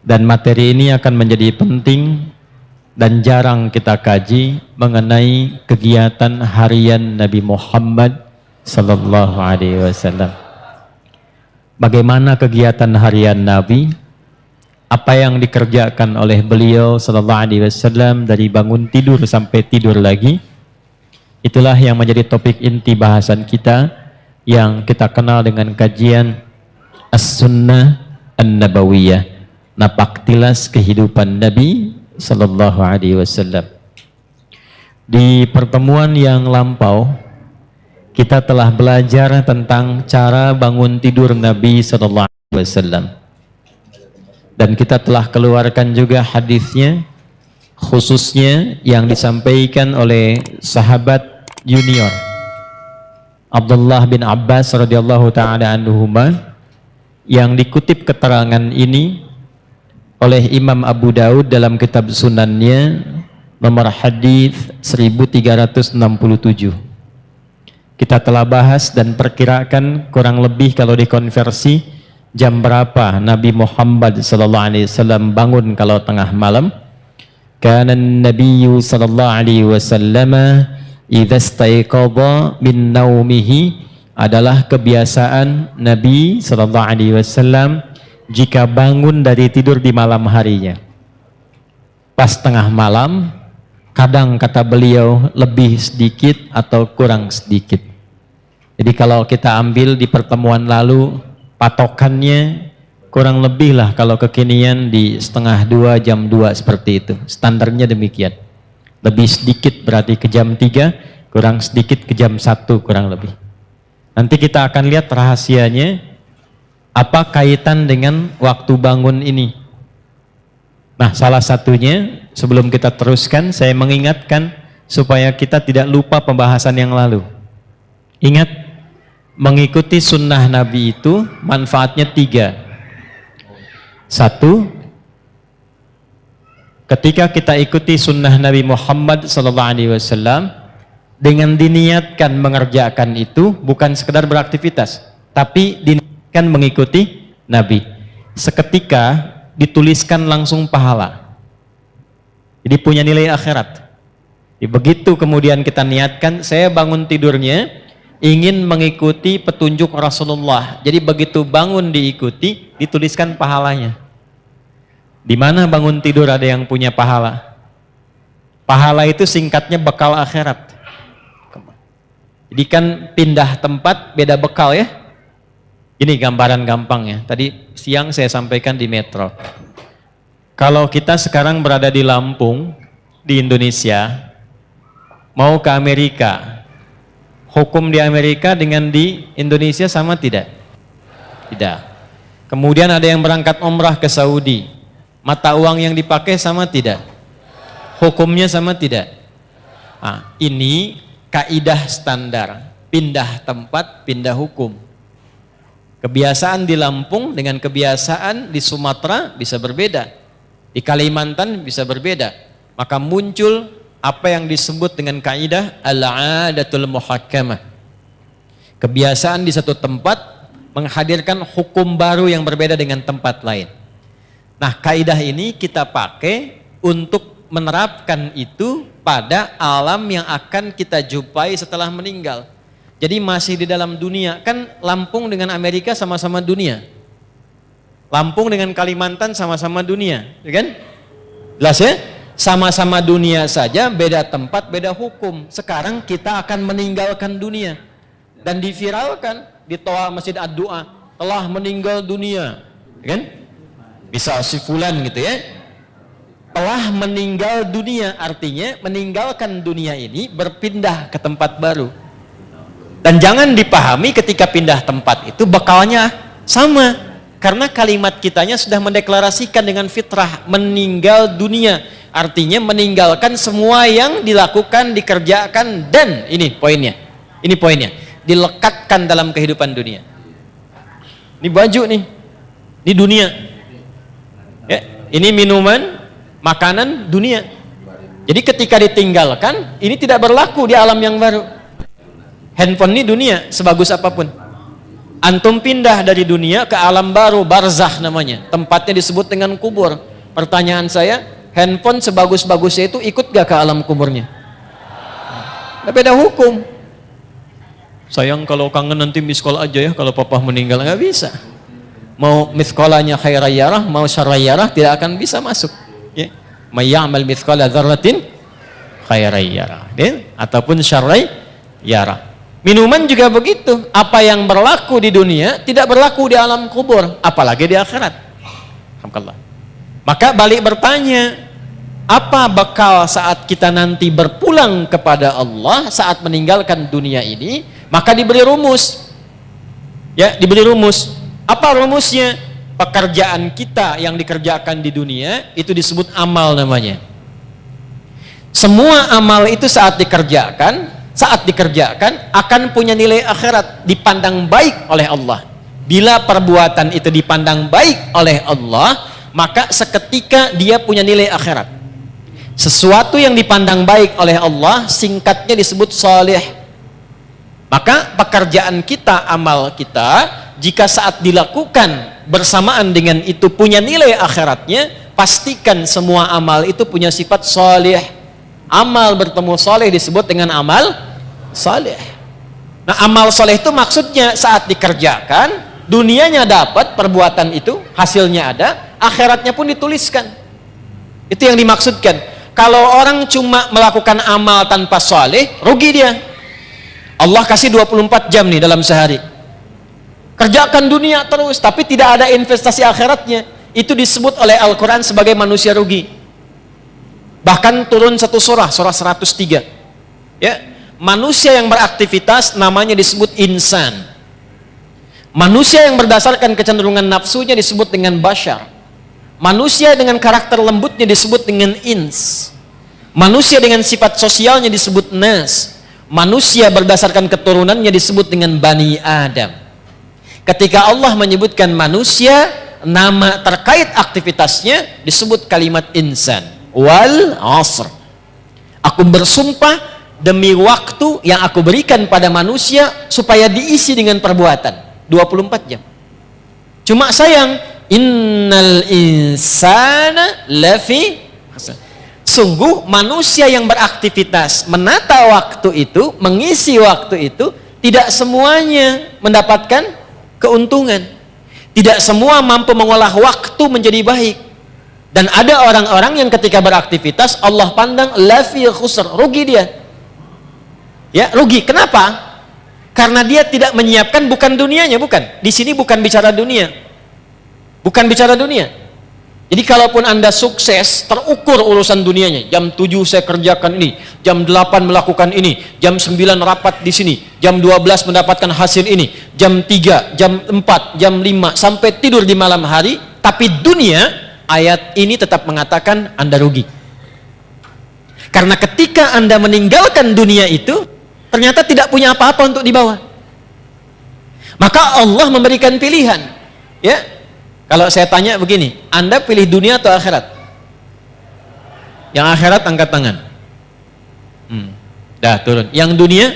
Dan materi ini akan menjadi penting dan jarang kita kaji mengenai kegiatan harian Nabi Muhammad sallallahu alaihi wasallam. Bagaimana kegiatan harian Nabi? Apa yang dikerjakan oleh beliau sallallahu alaihi wasallam dari bangun tidur sampai tidur lagi? Itulah yang menjadi topik inti bahasan kita yang kita kenal dengan kajian As-Sunnah An-Nabawiyah. Napak tilas kehidupan Nabi sallallahu alaihi wasallam. Di pertemuan yang lampau kita telah belajar tentang cara bangun tidur Nabi sallallahu alaihi wasallam. Dan kita telah keluarkan juga hadisnya, khususnya yang disampaikan oleh sahabat junior Abdullah bin Abbas radhiyallahu taala anhuma, yang dikutip keterangan ini oleh Imam Abu Daud dalam kitab Sunannya nomor hadis 1367. Kita telah bahas dan perkirakan kurang lebih kalau dikonversi jam berapa Nabi Muhammad sallallahu alaihi wasallam bangun kalau tengah malam. Kana an-nabiyyu sallallahu alaihi wasallam idza istayqadha min naumihi, adalah kebiasaan Nabi sallallahu alaihi wasallam jika bangun dari tidur di malam harinya. Pas tengah malam, kadang kata beliau lebih sedikit atau kurang sedikit. Jadi kalau kita ambil di pertemuan lalu, patokannya kurang lebih lah kalau kekinian di 1:30 jam 2 seperti itu. Standarnya demikian. Lebih sedikit berarti ke jam 3, kurang sedikit ke jam 1 kurang lebih. Nanti kita akan lihat rahasianya. Apa kaitan dengan waktu bangun ini? Nah, salah satunya sebelum kita teruskan, saya mengingatkan supaya kita tidak lupa pembahasan yang lalu. Ingat, mengikuti sunnah Nabi itu manfaatnya 3. 1, ketika kita ikuti sunnah Nabi Muhammad SAW dengan diniatkan mengerjakan itu, bukan sekedar beraktivitas, tapi kan mengikuti Nabi, seketika dituliskan langsung pahala, jadi punya nilai akhirat. Begitu kemudian kita niatkan, saya bangun tidurnya ingin mengikuti petunjuk Rasulullah, jadi begitu bangun diikuti, dituliskan pahalanya. Di mana bangun tidur ada yang punya pahala? Pahala itu singkatnya bekal akhirat. Jadi kan pindah tempat beda bekal ya. Ini gambaran gampangnya. Tadi siang saya sampaikan di Metro. Kalau kita sekarang berada di Lampung, di Indonesia, mau ke Amerika, hukum di Amerika dengan di Indonesia sama tidak? Tidak. Kemudian ada yang berangkat umrah ke Saudi, mata uang yang dipakai sama tidak? Hukumnya sama tidak? Nah, ini kaidah standar, pindah tempat, pindah hukum. Kebiasaan di Lampung dengan kebiasaan di Sumatera bisa berbeda, di Kalimantan bisa berbeda. Maka muncul apa yang disebut dengan kaidah al-'adatul muhakkamah. Kebiasaan di satu tempat menghadirkan hukum baru yang berbeda dengan tempat lain. Nah, kaidah ini kita pakai untuk menerapkan itu pada alam yang akan kita jumpai setelah meninggal. Jadi masih di dalam dunia, kan Lampung dengan Amerika sama-sama dunia. Lampung dengan Kalimantan sama-sama dunia, ya kan? Jelas ya? Sama-sama dunia saja, beda tempat, beda hukum. Sekarang kita akan meninggalkan dunia. Dan diviralkan di toa Masjid Ad-Du'a, telah meninggal dunia, ya kan? Bisa si fulan gitu ya. Telah meninggal dunia, artinya meninggalkan dunia ini berpindah ke tempat baru. Dan jangan dipahami ketika pindah tempat itu bekalnya sama, karena kalimat kitanya sudah mendeklarasikan dengan fitrah meninggal dunia, artinya meninggalkan semua yang dilakukan, dikerjakan, dan ini poinnya, dilekatkan dalam kehidupan dunia. Ini baju nih, ini dunia ya, ini minuman, makanan, dunia. Jadi ketika ditinggalkan, ini tidak berlaku di alam yang baru. Handphone ini dunia, sebagus apapun. Antum pindah dari dunia ke alam baru, barzakh namanya. Tempatnya disebut dengan kubur. Pertanyaan saya, handphone sebagus-bagusnya itu ikut gak ke alam kuburnya? Gak beda hukum. Sayang kalau kangen nanti miskol aja ya kalau papa meninggal. Gak bisa. Mau miskolanya khairayyarah, mau syarrayyarah tidak akan bisa masuk. Ya. May ya'mal mithqala dzarratin khairayyarah. Ya. Ataupun syarrayyarah. Minuman juga begitu. Apa yang berlaku di dunia tidak berlaku di alam kubur, apalagi di akhirat. Alhamdulillah. Maka balik bertanya, apa bekal saat kita nanti berpulang kepada Allah saat meninggalkan dunia ini? Maka diberi rumus. Ya, diberi rumus. Apa rumusnya? Pekerjaan kita yang dikerjakan di dunia itu disebut amal namanya. Semua amal itu saat dikerjakan akan punya nilai akhirat, dipandang baik oleh Allah. Bila perbuatan itu dipandang baik oleh Allah, maka seketika dia punya nilai akhirat. Sesuatu yang dipandang baik oleh Allah singkatnya disebut salih. Maka pekerjaan kita, amal kita, jika saat dilakukan bersamaan dengan itu punya nilai akhiratnya, pastikan semua amal itu punya sifat salih. Amal bertemu salih disebut dengan amal saleh. Nah, amal saleh itu maksudnya saat dikerjakan, dunianya dapat perbuatan itu, hasilnya ada, akhiratnya pun dituliskan. Itu yang dimaksudkan. Kalau orang cuma melakukan amal tanpa saleh, rugi dia. Allah kasih 24 jam nih dalam sehari. Kerjakan dunia terus, tapi tidak ada investasi akhiratnya. Itu disebut oleh Al-Quran sebagai manusia rugi. Bahkan turun satu surah 103. Ya. Manusia yang beraktivitas namanya disebut insan. Manusia yang berdasarkan kecenderungan nafsunya disebut dengan bashar. Manusia dengan karakter lembutnya disebut dengan ins. Manusia dengan sifat sosialnya disebut nas. Manusia berdasarkan keturunannya disebut dengan Bani Adam. Ketika Allah menyebutkan manusia, nama terkait aktivitasnya disebut kalimat insan. Wal asr. Aku bersumpah demi waktu yang aku berikan pada manusia supaya diisi dengan perbuatan 24 jam. Cuma sayang, innal insana lafi sungguh manusia yang beraktivitas menata waktu itu, mengisi waktu itu, tidak semuanya mendapatkan keuntungan. Tidak semua mampu mengolah waktu menjadi baik. Dan ada orang-orang yang ketika beraktivitas Allah pandang lafi khusr, rugi dia. Ya, rugi. Kenapa? Karena dia tidak menyiapkan bukan dunianya, bukan. Di sini bukan bicara dunia. Bukan bicara dunia. Jadi kalaupun Anda sukses, terukur urusan dunianya. Jam 7 saya kerjakan ini, jam 8 melakukan ini, jam 9 rapat di sini, jam 12 mendapatkan hasil ini, jam 3, jam 4, jam 5 sampai tidur di malam hari, tapi dunia, ayat ini tetap mengatakan Anda rugi. Karena ketika Anda meninggalkan dunia itu, ternyata tidak punya apa-apa untuk dibawa. Maka Allah memberikan pilihan. Ya, kalau saya tanya begini, Anda pilih dunia atau akhirat? Yang akhirat angkat tangan. Dah turun. Yang dunia?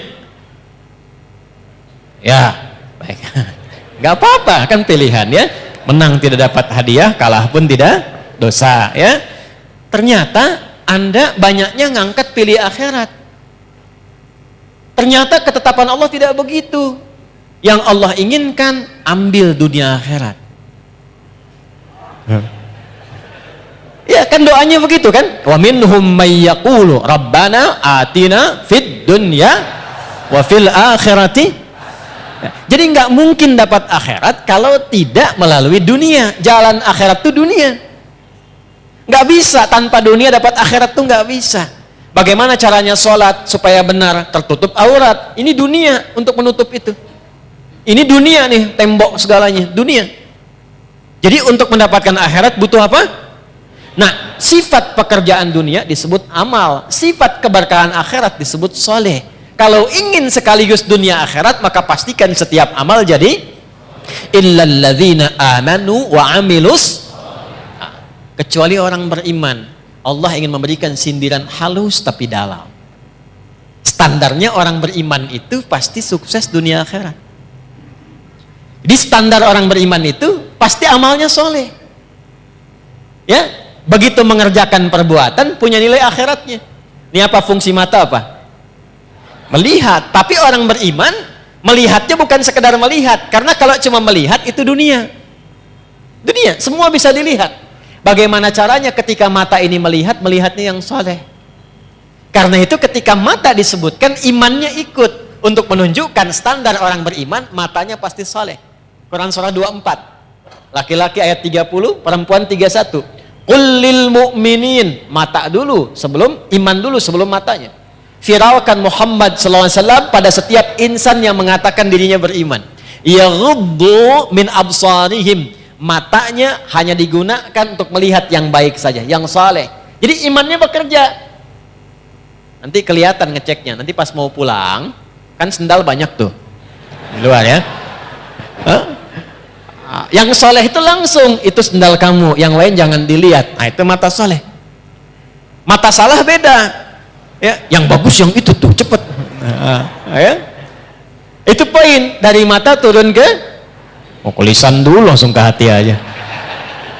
Ya, baik. Gak apa-apa, kan pilihan ya. Menang tidak dapat hadiah, kalah pun tidak dosa ya. Ternyata Anda banyaknya ngangkat pilih akhirat. Ternyata ketetapan Allah tidak begitu. Yang Allah inginkan, ambil dunia akhirat. Ya kan doanya begitu kan? Wa minhum may yaqulu rabbana atina fid dunya wa fil akhirati. Jadi nggak mungkin dapat akhirat kalau tidak melalui dunia. Jalan akhirat itu dunia. Nggak bisa tanpa dunia dapat akhirat tuh nggak bisa. Bagaimana caranya sholat supaya benar? Tertutup aurat. Ini dunia untuk menutup itu. Ini dunia nih, tembok segalanya. Dunia. Jadi untuk mendapatkan akhirat butuh apa? Nah, sifat pekerjaan dunia disebut amal. Sifat keberkahan akhirat disebut soleh. Kalau ingin sekaligus dunia akhirat, maka pastikan setiap amal jadi illalladzina amanu wa amilus. Kecuali orang beriman. Allah ingin memberikan sindiran halus tapi dalam. Standarnya orang beriman itu pasti sukses dunia akhirat. Di standar orang beriman itu pasti amalnya soleh. Ya, begitu mengerjakan perbuatan punya nilai akhiratnya. Ini apa fungsi mata apa? Melihat. Tapi orang beriman melihatnya bukan sekedar melihat, karena kalau cuma melihat itu dunia. Dunia, semua bisa dilihat. Bagaimana caranya ketika mata ini melihat, melihatnya yang soleh. Karena itu ketika mata disebutkan, imannya ikut untuk menunjukkan standar orang beriman, matanya pasti soleh. Quran surah 24, laki-laki ayat 30, perempuan 31. Qul lil mu'minin, mata dulu sebelum iman dulu sebelum matanya. Firalkan Muhammad SAW pada setiap insan yang mengatakan dirinya beriman. Yaghuddu min absarihim, matanya hanya digunakan untuk melihat yang baik saja, yang saleh. Jadi imannya bekerja. Nanti kelihatan ngeceknya. Nanti pas mau pulang, kan sendal banyak tuh di luar ya. Yang saleh itu langsung, itu sendal kamu, yang lain jangan dilihat. Nah itu mata saleh. Mata salah beda. Ya, yang bagus yang itu tuh cepet. Ya. Itu poin dari mata turun ke lisan dulu, langsung ke hati aja.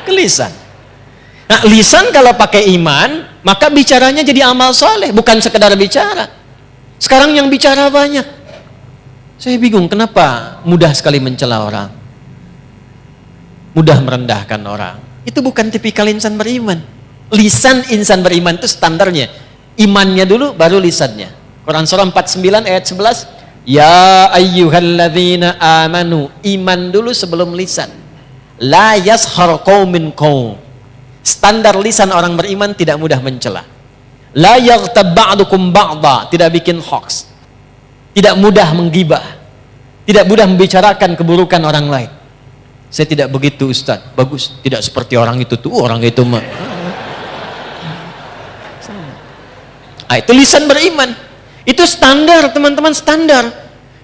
Ke lisan. Nah, lisan kalau pakai iman, maka bicaranya jadi amal soleh, bukan sekedar bicara. Sekarang yang bicara banyak. Saya bingung kenapa mudah sekali mencela orang, mudah merendahkan orang. Itu bukan tipikal insan beriman. Lisan insan beriman itu standarnya. Imannya dulu baru lisannya. Quran surah 49 ayat 11. Ya ayyuhalladzina amanu, iman dulu sebelum lisan. La yashar qaumin qaum. Standar lisan orang beriman tidak mudah mencela. La yaghtab ba'dukum ba'dha, tidak bikin hoax. Tidak mudah menggibah. Tidak mudah membicarakan keburukan orang lain. Saya tidak begitu Ustaz. Bagus, tidak seperti orang itu tuh, orang itu mah. Itu lisan beriman. Itu standar teman-teman, standar.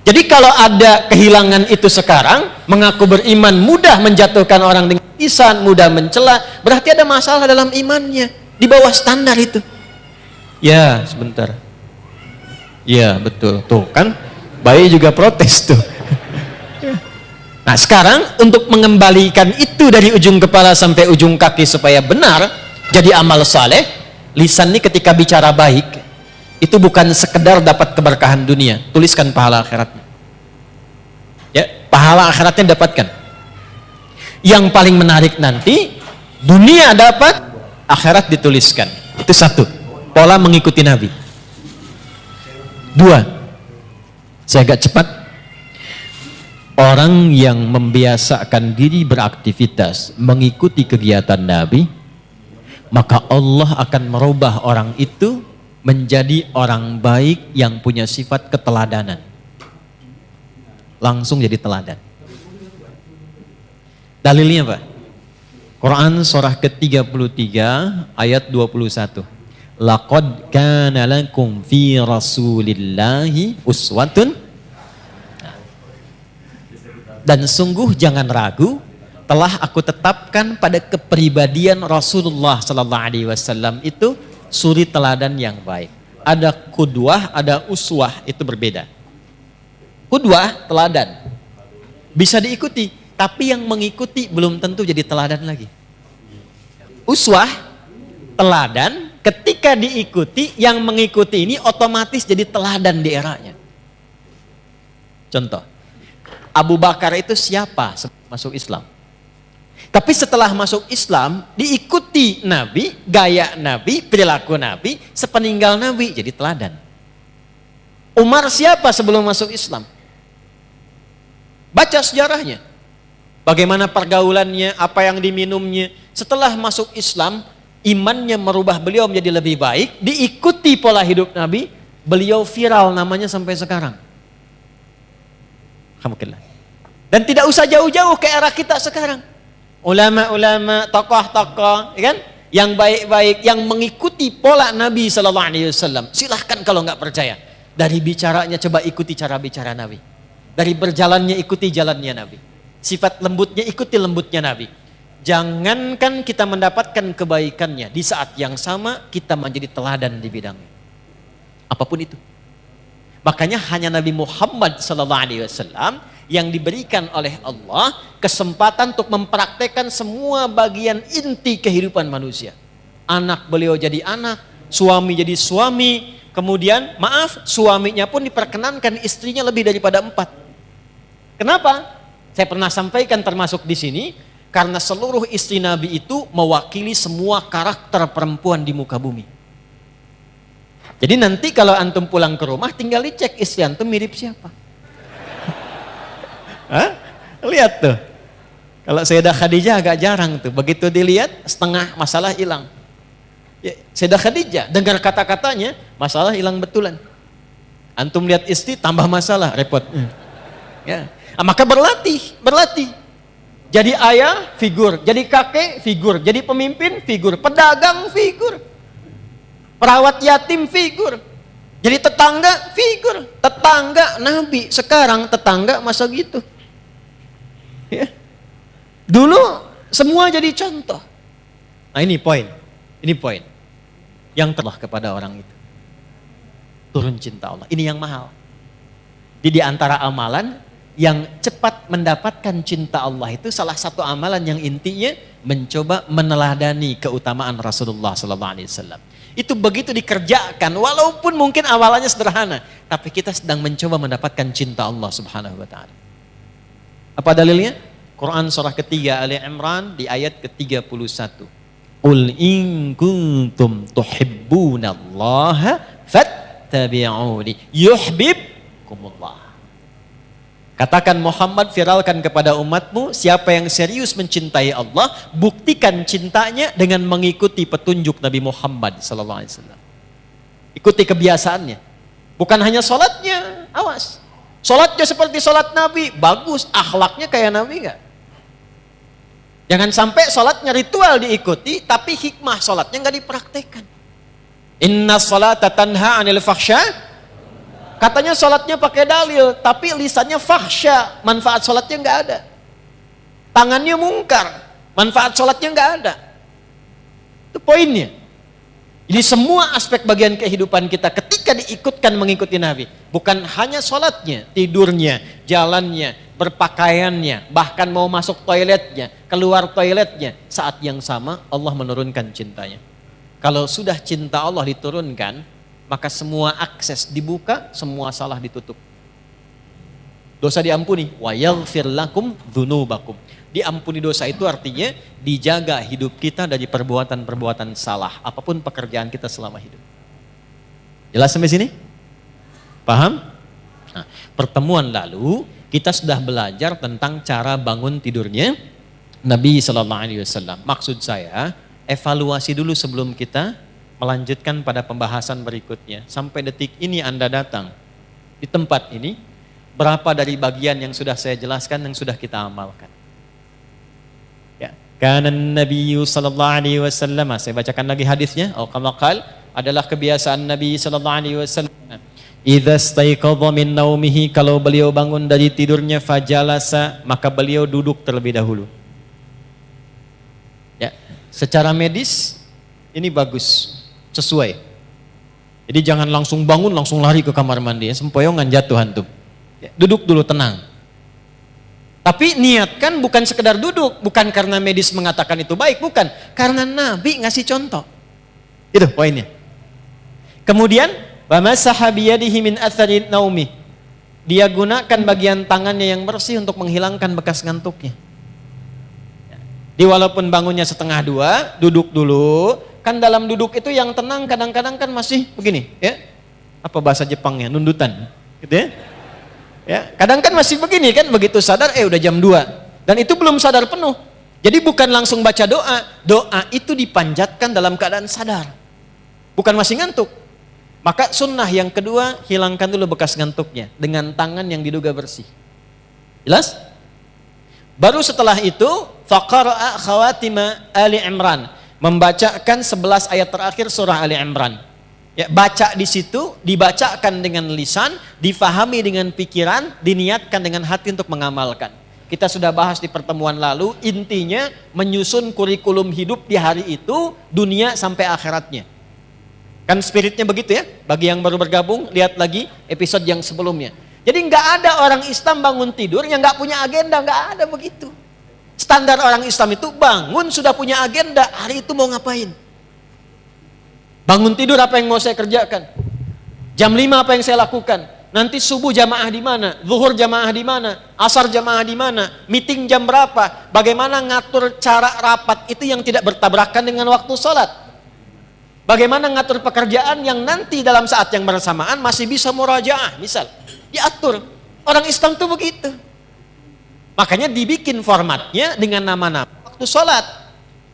Jadi kalau ada kehilangan itu sekarang, mengaku beriman mudah menjatuhkan orang dengan lisan, mudah mencela, berarti ada masalah dalam imannya, di bawah standar itu. Ya sebentar. Ya betul, tuh kan bayi juga protes tuh. Nah sekarang untuk mengembalikan itu dari ujung kepala sampai ujung kaki supaya benar jadi amal saleh, lisan ini ketika bicara baik itu bukan sekedar dapat keberkahan dunia, tuliskan pahala akhiratnya. Ya, pahala akhiratnya dapatkan. Yang paling menarik nanti, dunia dapat, akhirat dituliskan. Itu satu, pola mengikuti Nabi. Dua, saya agak cepat. Orang yang membiasakan diri beraktivitas mengikuti kegiatan Nabi, maka Allah akan merubah orang itu menjadi orang baik yang punya sifat keteladanan. Langsung jadi teladan. Dalilnya apa? Quran surah ke-33 ayat 21. Laqad kana lakum fi rasulillahi uswatun. Dan sungguh jangan ragu, telah aku tetapkan pada kepribadian Rasulullah sallallahu alaihi wasallam itu suri teladan yang baik. Ada qudwah, ada uswah, itu berbeda. Qudwah, teladan, bisa diikuti, tapi yang mengikuti belum tentu jadi teladan lagi. Uswah, teladan, ketika diikuti, yang mengikuti ini otomatis jadi teladan di eranya. Contoh, Abu Bakar itu siapa sebelum masuk Islam? Tapi setelah masuk Islam, diikuti Nabi, gaya Nabi, perilaku Nabi, sepeninggal Nabi, jadi teladan. Umar siapa sebelum masuk Islam? Baca sejarahnya. Bagaimana pergaulannya, apa yang diminumnya. Setelah masuk Islam, imannya merubah beliau menjadi lebih baik, diikuti pola hidup Nabi, beliau viral namanya sampai sekarang. Alhamdulillah. Dan tidak usah jauh-jauh ke era kita sekarang. Ulama-ulama, tokoh-tokoh, ya kan? Yang baik-baik, yang mengikuti pola Nabi Sallallahu Alaihi Wasallam. Silahkan kalau nggak percaya. Dari bicaranya coba ikuti cara bicara Nabi. Dari berjalannya ikuti jalannya Nabi. Sifat lembutnya ikuti lembutnya Nabi. Jangankan kita mendapatkan kebaikannya, di saat yang sama kita menjadi teladan di bidangnya. Apapun itu. Makanya hanya Nabi Muhammad Sallallahu Alaihi Wasallam yang diberikan oleh Allah kesempatan untuk mempraktekkan semua bagian inti kehidupan manusia. Anak beliau jadi anak, suami jadi suami, kemudian maaf, suaminya pun diperkenankan istrinya lebih daripada 4. Kenapa? Saya pernah sampaikan termasuk di sini, karena seluruh istri Nabi itu mewakili semua karakter perempuan di muka bumi. Jadi nanti kalau antum pulang ke rumah tinggal dicek istri antum mirip siapa. Hah? Lihat tuh. Kalau Sayyidah Khadijah agak jarang tuh. Begitu dilihat setengah masalah hilang. Ya, Sayyidah Khadijah dengar kata-katanya masalah hilang betulan. Antum lihat istri tambah masalah, repot. Ya. Maka berlatih. Jadi ayah, figur. Jadi kakek, figur. Jadi pemimpin, figur. Pedagang, figur. Perawat yatim, figur. Jadi tetangga, figur. Tetangga Nabi. Sekarang tetangga masa gitu. Ya. Dulu semua jadi contoh. Nah ini poin. Yang telah kepada orang itu. Turun cinta Allah. Ini yang mahal. Jadi di antara amalan yang cepat mendapatkan cinta Allah itu salah satu amalan yang intinya mencoba meneladani keutamaan Rasulullah SAW. Itu begitu dikerjakan, walaupun mungkin awalannya sederhana, tapi kita sedang mencoba mendapatkan cinta Allah Subhanahu Wa Taala. Apa dalilnya? Quran surah ketiga Ali Imran di ayat ke-31. Qul in kuntum tuhibbunallaha fattabi'uni yuhibbukumullah. Katakan Muhammad, viralkan kepada umatmu, siapa yang serius mencintai Allah, buktikan cintanya dengan mengikuti petunjuk Nabi Muhammad SAW. Ikuti kebiasaannya. Bukan hanya sholatnya, awas. Sholatnya seperti sholat Nabi, bagus. Akhlaknya kayak Nabi enggak? Jangan sampai sholatnya ritual diikuti, tapi hikmah sholatnya enggak dipraktekkan. Inna sholata tanha anil fakhsya. Katanya sholatnya pakai dalil, tapi lisannya fahsya, manfaat sholatnya nggak ada. Tangannya mungkar, manfaat sholatnya nggak ada. Itu poinnya. Jadi semua aspek bagian kehidupan kita ketika diikutkan mengikuti Nabi, bukan hanya sholatnya, tidurnya, jalannya, berpakaiannya, bahkan mau masuk toiletnya, keluar toiletnya, saat yang sama Allah menurunkan cintanya. Kalau sudah cinta Allah diturunkan, maka semua akses dibuka, semua salah ditutup. Dosa diampuni, wa yaghfir lakum dzunubakum. Diampuni dosa itu artinya dijaga hidup kita dari perbuatan-perbuatan salah, apapun pekerjaan kita selama hidup. Jelas sampai sini? Paham? Nah, pertemuan lalu kita sudah belajar tentang cara bangun tidurnya Nabi SAW. Maksud saya, evaluasi dulu sebelum kita melanjutkan pada pembahasan berikutnya. Sampai detik ini Anda datang di tempat ini, berapa dari bagian yang sudah saya jelaskan yang sudah kita amalkan? Ya, kana Nabi sallallahu alaihi wasallam, saya bacakan lagi hadisnya, atau kama qala, adalah kebiasaan Nabi sallallahu alaihi wasallam. Idza staiqadha min naumihi, kalau beliau bangun dari tidurnya, fajalasa, maka beliau duduk terlebih dahulu. Ya, secara medis ini bagus. Sesuai. Jadi jangan langsung bangun, langsung lari ke kamar mandi, ya, sempoyongan jatuh antum. Ya, duduk dulu tenang. Tapi niatkan bukan sekedar duduk, bukan karena medis mengatakan itu baik, bukan. Karena Nabi ngasih contoh. Itu poinnya. Kemudian, wa masaha biyadihi min athari naumi. Dia gunakan bagian tangannya yang bersih untuk menghilangkan bekas ngantuknya. Jadi walaupun bangunnya 1:30, duduk dulu. Kan dalam duduk itu yang tenang kadang-kadang kan masih begini, ya. Apa bahasa Jepangnya? Nundutan, gitu ya. Ya, kadang kan masih begini kan, begitu sadar udah jam 2. Dan itu belum sadar penuh. Jadi bukan langsung baca doa. Doa itu dipanjatkan dalam keadaan sadar. Bukan masih ngantuk. Maka sunnah yang kedua, hilangkan dulu bekas ngantuknya dengan tangan yang diduga bersih. Jelas? Baru setelah itu, faqara'a khawatima Ali Imran. Membacakan 11 ayat terakhir surah Ali Imran. Ya, baca di situ, dibacakan dengan lisan, difahami dengan pikiran, diniatkan dengan hati untuk mengamalkan. Kita sudah bahas di pertemuan lalu, intinya menyusun kurikulum hidup di hari itu, dunia sampai akhiratnya. Kan spiritnya begitu ya? Bagi yang baru bergabung, lihat lagi episode yang sebelumnya. Jadi nggak ada orang Islam bangun tidur yang nggak punya agenda, nggak ada begitu. Standar orang Islam itu bangun sudah punya agenda, hari itu mau ngapain. Bangun tidur apa yang mau saya kerjakan. Jam 5 apa yang saya lakukan. Nanti subuh jamaah di mana, zuhur jamaah di mana, asar jamaah di mana, meeting jam berapa, bagaimana ngatur cara rapat itu yang tidak bertabrakan dengan waktu sholat. Bagaimana ngatur pekerjaan yang nanti dalam saat yang bersamaan masih bisa murajaah, misal. Diatur. Orang Islam tuh begitu. Makanya dibikin formatnya dengan nama-nama waktu sholat.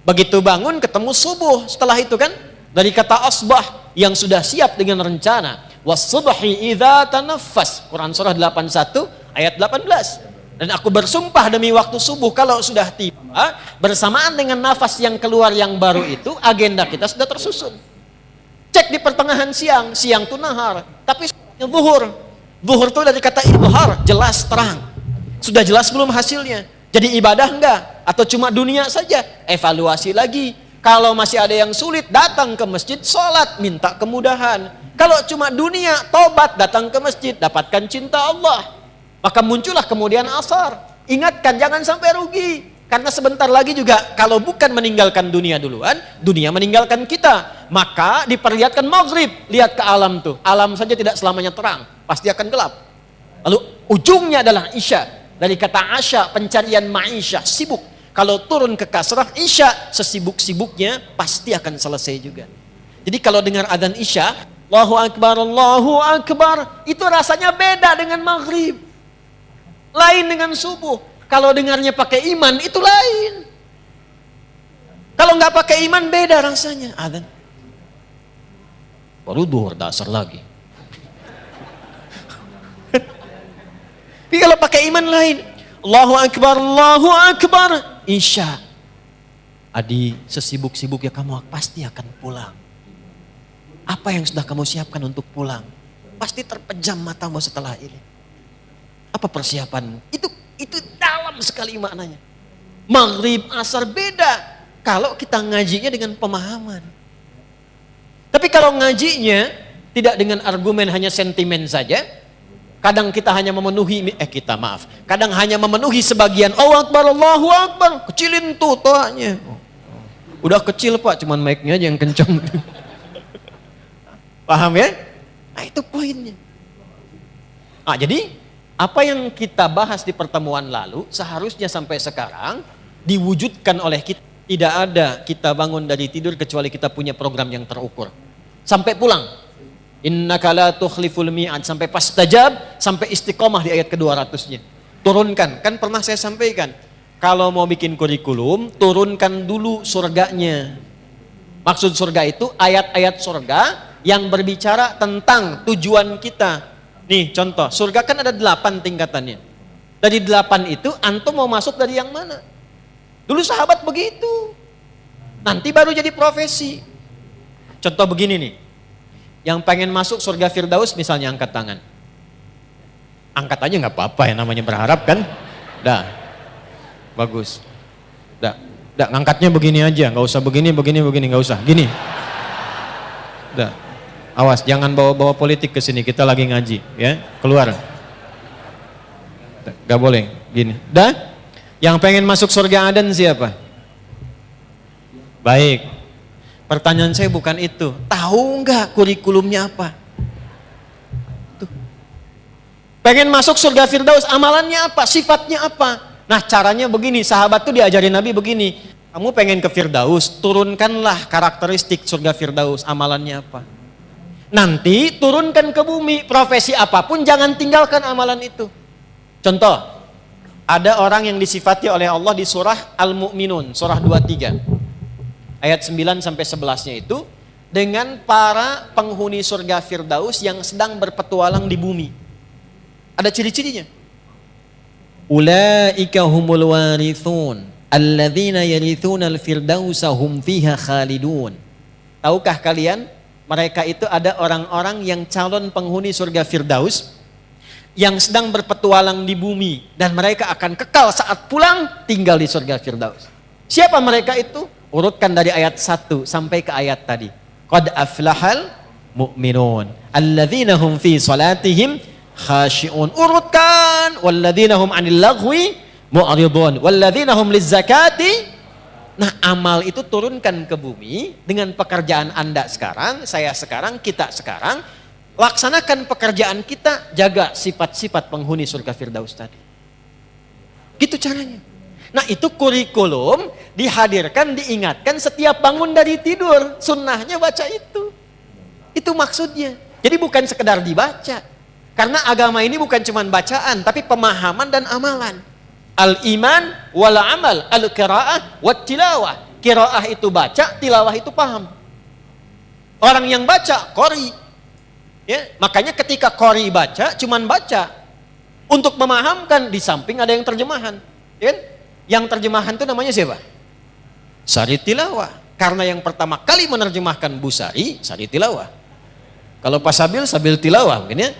Begitu bangun ketemu subuh. Setelah itu kan dari kata asbah yang sudah siap dengan rencana. Was-subhi idza tanaffas. Quran surah 81 ayat 18. Dan aku bersumpah demi waktu subuh kalau sudah tiba bersamaan dengan nafas yang keluar yang baru itu agenda kita sudah tersusun. Cek di pertengahan siang, siang itu nahar, tapi zuhur. Zuhur itu dari kata idhar, jelas terang. Sudah jelas belum hasilnya? Jadi ibadah enggak? Atau cuma dunia saja? Evaluasi lagi. Kalau masih ada yang sulit, datang ke masjid, sholat, minta kemudahan. Kalau cuma dunia, tobat, datang ke masjid, dapatkan cinta Allah. Maka muncullah kemudian asar. Ingatkan, jangan sampai rugi. Karena sebentar lagi juga, kalau bukan meninggalkan dunia duluan, dunia meninggalkan kita. Maka diperlihatkan maghrib. Lihat ke alam tuh. Alam saja tidak selamanya terang. Pasti akan gelap. Lalu ujungnya adalah isya. Dari kata asya, pencarian ma'isyah, sibuk. Kalau turun ke kasrah, isya, sesibuk-sibuknya pasti akan selesai juga. Jadi kalau dengar adzan isya, Allahu Akbar, itu rasanya beda dengan maghrib. Lain dengan subuh. Kalau dengarnya pakai iman, itu lain. Kalau nggak pakai iman, beda rasanya. Adzan. Baru duhur dasar lagi. Tapi kalau pakai iman lain. Allahu Akbar, Isya. Adi, sesibuk-sibuk ya kamu pasti akan pulang. Apa yang sudah kamu siapkan untuk pulang? Pasti terpejam matamu setelah ini. Apa persiapanmu? Itu dalam sekali maknanya. Maghrib, asar beda. Kalau kita ngajinya dengan pemahaman. Tapi kalau ngajinya tidak dengan argumen hanya sentimen saja, kadang kita hanya memenuhi, kadang hanya memenuhi sebagian. Allahu Akbar, kecilin tuh toanya. Udah kecil Pak, cuman mic-nya aja yang kencang. Paham ya? Nah itu poinnya. Nah jadi apa yang kita bahas di pertemuan lalu seharusnya sampai sekarang diwujudkan oleh kita. Tidak ada kita bangun dari tidur kecuali kita punya program yang terukur. Sampai pulang. Innaka la tukhliful mi'ad, sampai pastajab, sampai istiqomah di ayat ke-200-nya. Turunkan, kan pernah saya sampaikan. Kalau mau bikin kurikulum, turunkan dulu surganya. Maksud surga itu ayat-ayat surga yang berbicara tentang tujuan kita. Nih contoh, surga kan ada 8 tingkatannya. Dari 8 itu, antum mau masuk dari yang mana? Dulu sahabat begitu. Nanti baru jadi profesi. Contoh begini nih. Yang pengen masuk surga Firdaus misalnya angkat tangan. Angkat aja nggak apa-apa ya, namanya berharap kan. Dah, bagus. Dah, ngangkatnya begini aja, nggak usah begini, nggak usah. Gini. Dah, awas jangan bawa-bawa politik ke sini, kita lagi ngaji, ya. Keluar. Nggak boleh, gini. Dah, yang pengen masuk surga Aden siapa? Baik. Pertanyaan saya bukan itu. Tahu nggak kurikulumnya apa? Tuh. Pengen masuk surga Firdaus, amalannya apa? Sifatnya apa? Nah caranya begini, sahabat tuh diajarin Nabi begini. Kamu pengen ke Firdaus, turunkanlah karakteristik surga Firdaus, amalannya apa? Nanti turunkan ke bumi, profesi apapun jangan tinggalkan amalan itu. Contoh, ada orang yang disifati oleh Allah di surah Al-Mu'minun, surah 23. Ayat 9 sampai 11-nya itu dengan para penghuni surga Firdaus yang sedang berpetualang di bumi. Ada ciri-cirinya. Ulaika humul warithun alladzina yarithuna al-firdausa hum fiha khalidun. Tahukah kalian, mereka itu ada orang-orang yang calon penghuni surga Firdaus yang sedang berpetualang di bumi dan mereka akan kekal saat pulang tinggal di surga Firdaus. Siapa mereka itu? Urutkan dari ayat 1 sampai ke ayat tadi. Qad aflahal mu'minun alladzina hum fi salatihim khashi'un. Urutkan. Walladzina hum 'anil lagwi mu'ridun. Walladzina hum lizzakati. Nah, amal itu turunkan ke bumi dengan pekerjaan Anda sekarang, saya sekarang, kita sekarang. Laksanakan pekerjaan kita, jaga sifat-sifat penghuni surga Firdaus tadi. Gitu caranya. Nah, itu kurikulum dihadirkan, diingatkan setiap bangun dari tidur. Sunnahnya baca itu. Itu maksudnya. Jadi bukan sekedar dibaca. Karena agama ini bukan cuma bacaan, tapi pemahaman dan amalan. Al-iman wal amal, al-qira'ah wat tilawah. Qira'ah itu baca, tilawah itu paham. Orang yang baca, qori. Ya, makanya ketika qori baca, cuman baca. Untuk memahamkan, di samping ada yang terjemahan. Ya kan? Yang terjemahan itu namanya siapa? Sari tilawah. Karena yang pertama kali menerjemahkan Busari, Sari tilawah. Kalau Pak Sabil, Sabil tilawah mungkin ya.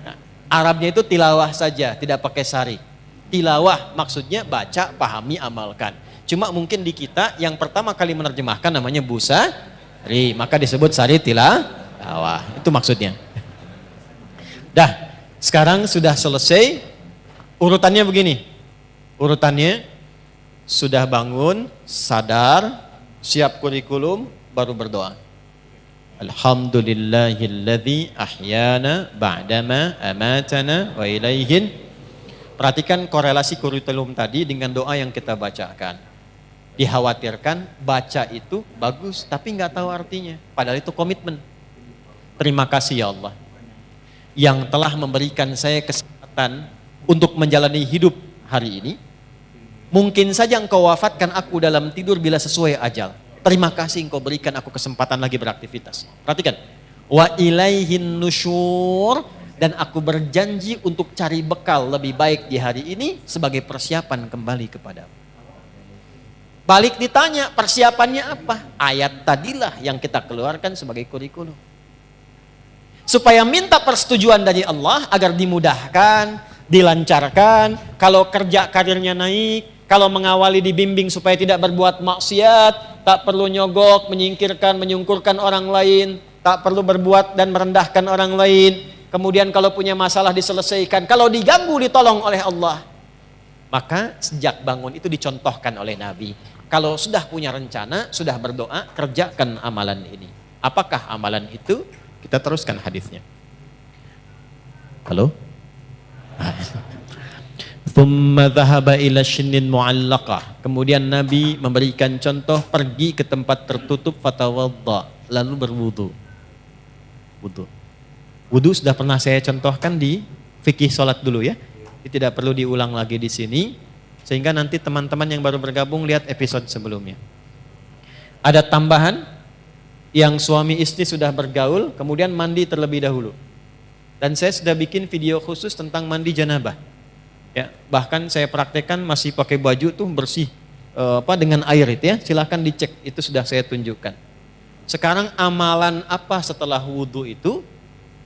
Nah, Arabnya itu tilawah saja, tidak pakai sari. Tilawah maksudnya baca, pahami, amalkan. Cuma mungkin di kita yang pertama kali menerjemahkan namanya Busari, maka disebut Sari tilawah. Itu maksudnya. Dah, sekarang sudah selesai. Urutannya begini. Urutannya sudah bangun, sadar, siap kurikulum, baru berdoa. Alhamdulillahilladzi ahyana ba'dama amatana wa ilaihin. Perhatikan korelasi kurikulum tadi dengan doa yang kita bacakan. Dikhawatirkan baca itu bagus tapi nggak tahu artinya. Padahal itu komitmen. Terima kasih ya Allah yang telah memberikan saya kesempatan untuk menjalani hidup hari ini. Mungkin saja engkau wafatkan aku dalam tidur bila sesuai ajal. Terima kasih engkau berikan aku kesempatan lagi beraktivitas. Perhatikan. Wa ilaihin nusyur, dan aku berjanji untuk cari bekal lebih baik di hari ini sebagai persiapan kembali kepadamu. Balik ditanya persiapannya apa? Ayat tadilah yang kita keluarkan sebagai kurikulum. Supaya minta persetujuan dari Allah agar dimudahkan, dilancarkan, kalau kerja karirnya naik, kalau mengawali dibimbing supaya tidak berbuat maksiat, tak perlu nyogok, menyingkirkan, menyungkurkan orang lain, tak perlu berbuat dan merendahkan orang lain. Kemudian kalau punya masalah diselesaikan, kalau diganggu ditolong oleh Allah. Maka sejak bangun itu dicontohkan oleh Nabi. Kalau sudah punya rencana, sudah berdoa, kerjakan amalan ini. Apakah amalan itu? Kita teruskan hadisnya. Halo? Thumma dhahaba ila shinin mu'allaqah. Kemudian Nabi memberikan contoh pergi ke tempat tertutup fatawadda, lalu berwudu. Wudu sudah pernah saya contohkan di fikih salat dulu ya. Tidak perlu diulang lagi di sini sehingga nanti teman-teman yang baru bergabung lihat episode sebelumnya. Ada tambahan yang suami istri sudah bergaul kemudian mandi terlebih dahulu. Dan saya sudah bikin video khusus tentang mandi janabah. Ya, bahkan saya praktekkan masih pakai baju tuh bersih dengan air itu ya. Silakan dicek, itu sudah saya tunjukkan. Sekarang amalan apa setelah wudhu itu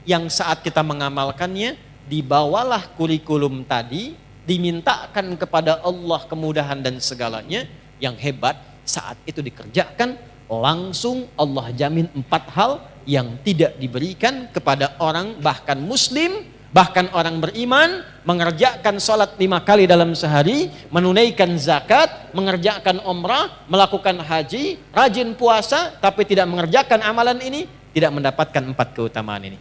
yang saat kita mengamalkannya dibawalah kurikulum tadi, dimintakan kepada Allah kemudahan dan segalanya. Yang hebat saat itu dikerjakan langsung Allah jamin 4 hal yang tidak diberikan kepada orang bahkan muslim, bahkan orang beriman, mengerjakan sholat 5 kali dalam sehari, menunaikan zakat, mengerjakan umrah, melakukan haji, rajin puasa, tapi tidak mengerjakan amalan ini, tidak mendapatkan 4 keutamaan ini.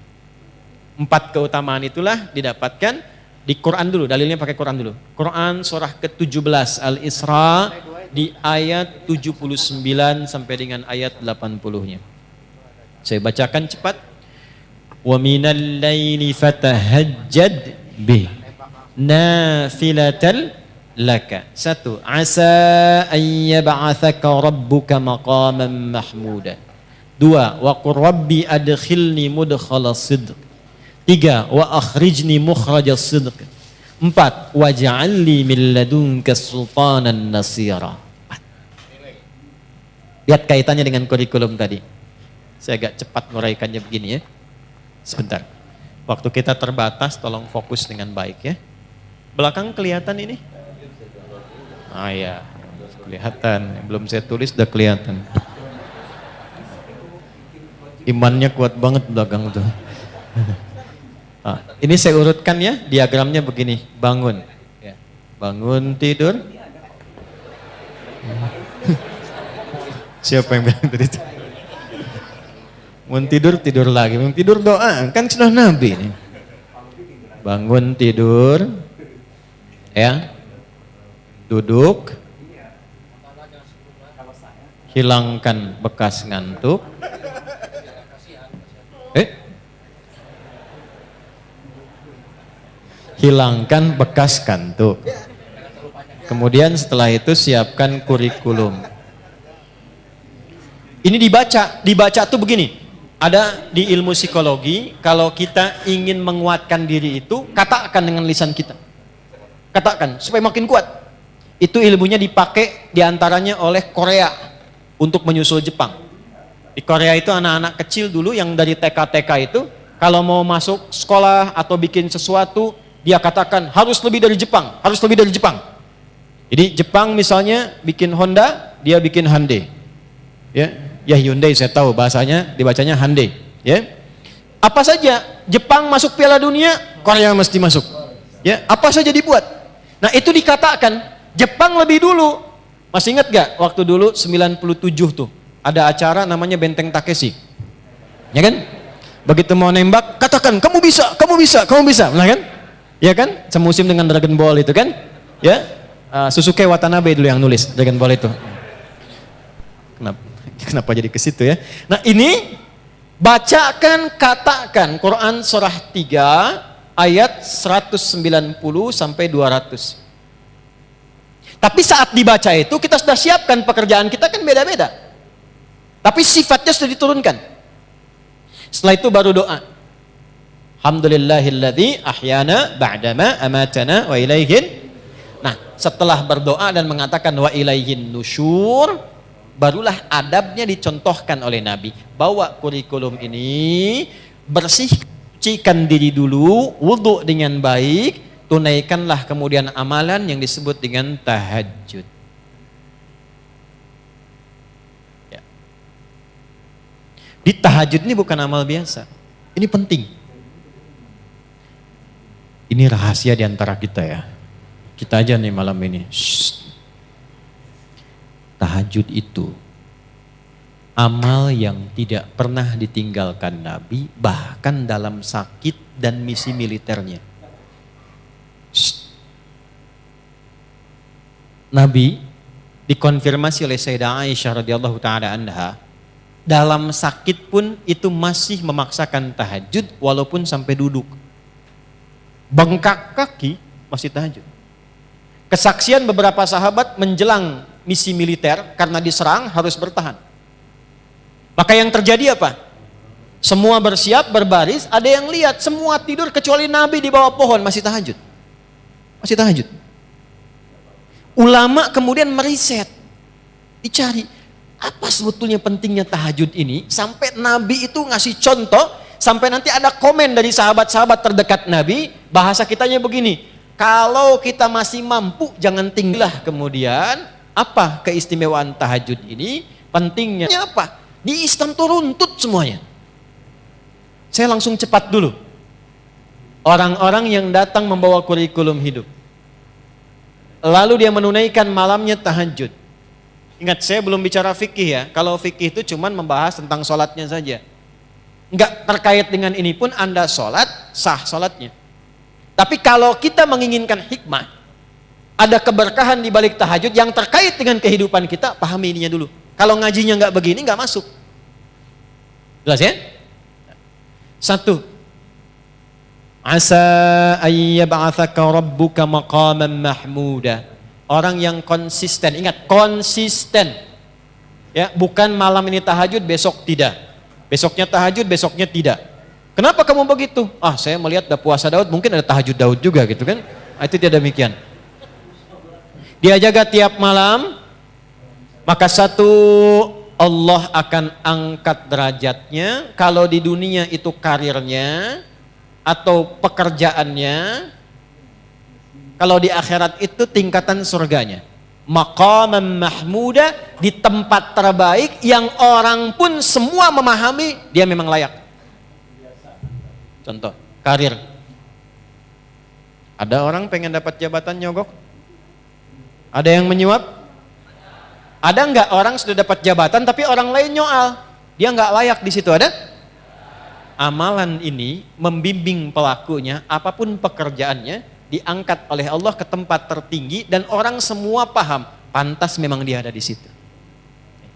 4 keutamaan itulah didapatkan di Quran dulu, dalilnya pakai Quran dulu. Quran surah ke-17 Al-Isra di ayat 79 sampai dengan ayat 80-nya. Saya bacakan cepat. Wa minal laili fatahajjad bih nafilatal laka. 1. Asa an yab'atsaka rabbuka maqaman mahmuda. 2. Wa qur rabbi adkhilni mudkhala sidq. 3. Wa akhrijni mukhraja sidq. 4. Waj'alni min ladunka sultanan nasira. Lihat kaitannya dengan kurikulum tadi. Saya agak cepat nguraikannya begini ya. Sebentar. Waktu kita terbatas, tolong fokus dengan baik ya. Belakang kelihatan ini? Ah ya, kelihatan. Belum saya tulis udah kelihatan. Imannya kuat banget belakang tuh. Ini saya urutkan ya, diagramnya begini. Bangun. Ya. Bangun tidur. Siapa yang bilang tadi itu? Mau tidur, tidur lagi. Mau tidur doa. Kan sudah Nabi nih. Bangun tidur. Ya. Duduk. Hilangkan bekas ngantuk. Hilangkan bekas kantuk. Kemudian setelah itu siapkan kurikulum. Ini dibaca tuh begini. Ada di ilmu psikologi, kalau kita ingin menguatkan diri itu, katakan dengan lisan kita. Katakan, supaya makin kuat. Itu ilmunya dipakai diantaranya oleh Korea untuk menyusul Jepang. Di Korea itu anak-anak kecil dulu yang dari TK-TK itu, kalau mau masuk sekolah atau bikin sesuatu, dia katakan harus lebih dari Jepang, harus lebih dari Jepang. Jadi Jepang misalnya bikin Honda, dia bikin Hyundai. Ya Hyundai saya tahu bahasanya dibacanya Hyundai. Ya, apa saja Jepang masuk Piala Dunia, Korea mesti masuk. Ya, apa saja dibuat. Nah itu dikatakan Jepang lebih dulu. Masih ingat gak waktu dulu 97 tuh ada acara namanya Benteng Takeshi, ya kan? Begitu mau nembak, katakan kamu bisa, kamu bisa, kamu bisa, nah kan? Ya kan? Semusim dengan Dragon Ball itu kan? Ya, Susuke Watanabe dulu yang nulis Dragon Ball itu. Kenapa jadi ke situ ya? Nah ini bacakan, katakan Quran surah 3 ayat 190 sampai 200. Tapi saat dibaca itu kita sudah siapkan pekerjaan kita kan beda-beda. Tapi sifatnya sudah diturunkan. Setelah itu baru doa. Alhamdulillahilladzi ahyana ba'dama amatana wa ilaihin. Nah, setelah berdoa dan mengatakan wa ilaihin nusyur, barulah adabnya dicontohkan oleh Nabi. Bawa kurikulum ini, bersihkan diri dulu, wudu dengan baik, tunaikanlah kemudian amalan yang disebut dengan tahajud. Ya. Di tahajud ini bukan amal biasa. Ini penting. Ini rahasia di antara kita ya. Kita aja nih malam ini. Shh. Tahajud itu amal yang tidak pernah ditinggalkan Nabi, bahkan dalam sakit dan misi militernya. Shh. Nabi dikonfirmasi oleh Sayyidah Aisyah radhiyallahu taala anha, dalam sakit pun itu masih memaksakan tahajud walaupun sampai duduk. Bengkak kaki masih tahajud. Kesaksian beberapa sahabat menjelang misi militer karena diserang harus bertahan. Maka yang terjadi apa? Semua bersiap, berbaris, ada yang lihat semua tidur kecuali Nabi di bawah pohon masih tahajud. Masih tahajud. Ulama kemudian meriset, dicari apa sebetulnya pentingnya tahajud ini sampai Nabi itu ngasih contoh. Sampai nanti ada komen dari sahabat-sahabat terdekat Nabi, bahasa kitanya begini, kalau kita masih mampu jangan tinggallah kemudian. Apa keistimewaan tahajud ini? Pentingnya apa? Di Islam itu runtut semuanya. Saya langsung cepat dulu. Orang-orang yang datang membawa kurikulum hidup. Lalu dia menunaikan malamnya tahajud. Ingat saya belum bicara fikih ya, kalau fikih itu cuma membahas tentang sholatnya saja. Enggak terkait dengan ini pun Anda sholat, sah sholatnya. Tapi kalau kita menginginkan hikmah, ada keberkahan di balik tahajud yang terkait dengan kehidupan kita, pahami ininya dulu. Kalau ngajinya enggak begini, enggak masuk. Jelas ya? 1. Asa ayyab'athaka rabbuka maqaman mahmuda. Orang yang konsisten, ingat konsisten. Ya, bukan malam ini tahajud, besok tidak. Besoknya tahajud, besoknya tidak. Kenapa kamu begitu? Ah, saya melihat ada puasa Daud, mungkin ada tahajud Daud juga gitu kan. Itu tidak demikian. Dia jaga tiap malam, maka 1, Allah akan angkat derajatnya. Kalau di dunia itu karirnya atau pekerjaannya, kalau di akhirat itu tingkatan surganya. Maqaman mahmuda, di tempat terbaik yang orang pun semua memahami dia memang layak. Contoh, karir. Ada orang pengen dapat jabatan nyogok? Ada yang menyuap? Ada nggak orang sudah dapat jabatan tapi orang lain nyoal? Dia nggak layak di situ, ada? Amalan ini membimbing pelakunya, apapun pekerjaannya, diangkat oleh Allah ke tempat tertinggi dan orang semua paham, pantas memang dia ada di situ.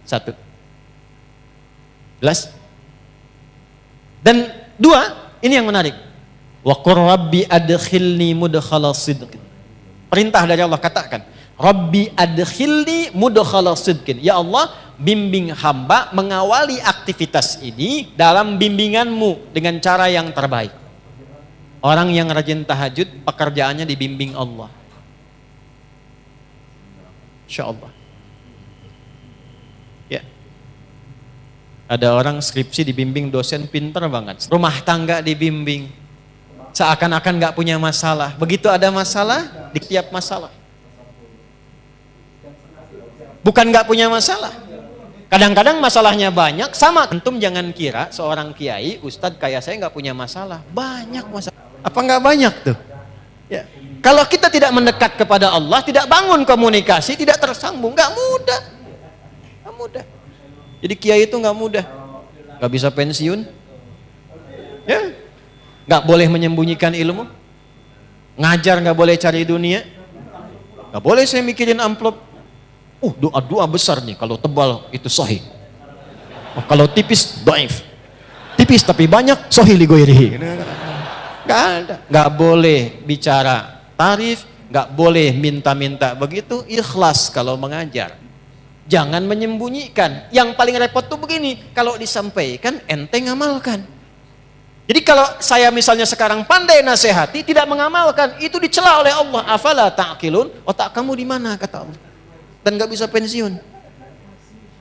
Satu. Jelas? Dan dua, ini yang menarik. Wa qur rabbi adkhilni mudkhala sidqin. Perintah dari Allah, katakan, Rabbi adkhilni mudkhala sidqin. Ya Allah, bimbing hamba mengawali aktivitas ini dalam bimbinganmu dengan cara yang terbaik. Orang yang rajin tahajud, pekerjaannya dibimbing Allah. Insya Allah. Ya. Ada orang skripsi dibimbing dosen pinter banget. Rumah tangga dibimbing. Seakan-akan gak punya masalah. Begitu ada masalah, di tiap masalah. Bukan gak punya masalah. Kadang-kadang masalahnya banyak, sama. Antum jangan kira seorang kiai, ustadz kayak saya gak punya masalah. Banyak masalah. Apa gak banyak tuh? Ya. Kalau kita tidak mendekat kepada Allah, tidak bangun komunikasi, tidak tersambung, gak mudah. Gak mudah. Jadi kiai itu gak mudah. Gak bisa pensiun. Ya. Gak boleh menyembunyikan ilmu. Ngajar gak boleh cari dunia. Gak boleh saya mikirin amplop. Doa-doa besar nih, kalau tebal itu sahih. Kalau tipis, dhaif. Tipis tapi banyak, sahih li ghairihi. Gak ada. Gak boleh bicara tarif, gak boleh minta-minta begitu, ikhlas kalau mengajar. Jangan menyembunyikan. Yang paling repot tuh begini, kalau disampaikan ente ngamalkan. Jadi kalau saya misalnya sekarang pandai nasihati, tidak mengamalkan, itu dicela oleh Allah. Afala ta'qilun? Otak kamu di mana, kata Allah. Dan gak bisa pensiun.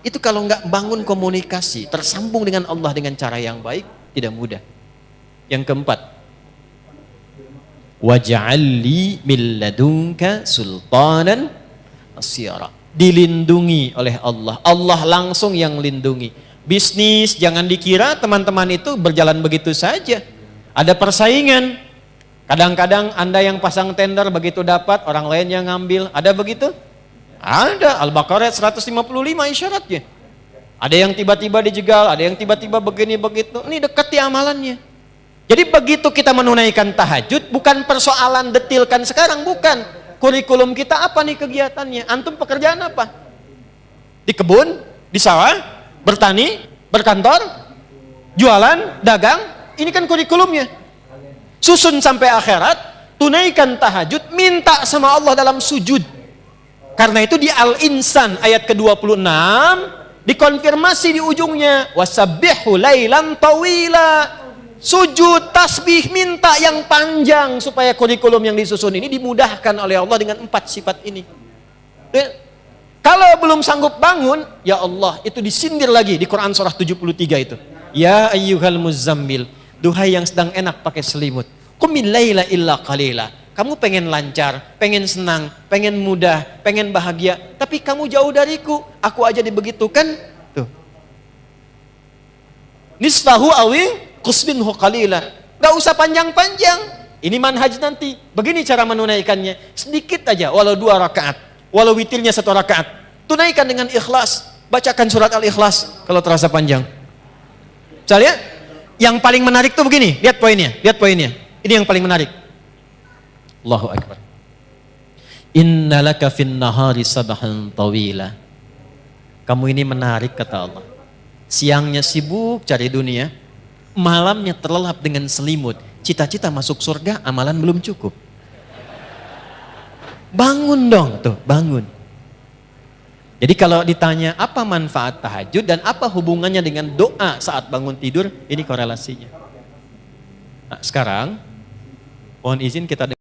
Itu kalau gak bangun komunikasi, tersambung dengan Allah dengan cara yang baik, tidak mudah. Yang keempat, waj'alli min ladunka sultanan nasyira. Dilindungi oleh Allah. Allah langsung yang lindungi. Bisnis jangan dikira teman-teman itu berjalan begitu saja. Ada persaingan. Kadang-kadang Anda yang pasang tender begitu dapat, orang lain yang ngambil. Ada begitu? Ada. Al-Baqarah 155 isyaratnya. Ada yang tiba-tiba dijegal, ada yang tiba-tiba begini begitu. Ini dekati amalannya. Jadi begitu kita menunaikan tahajud, bukan persoalan detilkan sekarang, bukan. Kurikulum kita apa nih kegiatannya? Antum pekerjaan apa? Di kebun? Di sawah? Bertani? Berkantor? Jualan? Dagang? Ini kan kurikulumnya. Susun sampai akhirat, tunaikan tahajud, minta sama Allah dalam sujud. Karena itu di Al-Insan ayat ke-26 dikonfirmasi di ujungnya, wasabbihu lailan tawila. Sujud, tasbih, minta yang panjang supaya kurikulum yang disusun ini dimudahkan oleh Allah dengan 4 sifat ini. Kalau belum sanggup bangun, ya Allah, itu disindir lagi di Quran surah 73 itu. Ya ayyuhal muzammil, duhai yang sedang enak pakai selimut. Qumil laila illa qalila. Kamu pengen lancar, pengen senang, pengen mudah, pengen bahagia, tapi kamu jauh dariku. Aku aja dibegitukan. Tuh. Nisfahu awi qusbinhu qalila. Gak usah panjang-panjang. Ini manhaj nanti. Begini cara menunaikannya. Sedikit aja, walau 2 rakaat. Walau witirnya 1 rakaat. Tunaikan dengan ikhlas. Bacakan surat Al-Ikhlas kalau terasa panjang. Misalnya, yang paling menarik tuh begini. Lihat poinnya, lihat poinnya. Ini yang paling menarik. Allahu Akbar. Innalaka fin nahari sabahan tawila. Kamu ini menarik, kata Allah. Siangnya sibuk cari dunia, malamnya terlelap dengan selimut. Cita-cita masuk surga, amalan belum cukup. Bangun dong, tuh, bangun. Jadi kalau ditanya apa manfaat tahajud dan apa hubungannya dengan doa saat bangun tidur, ini korelasinya. Nah, sekarang mohon izin kita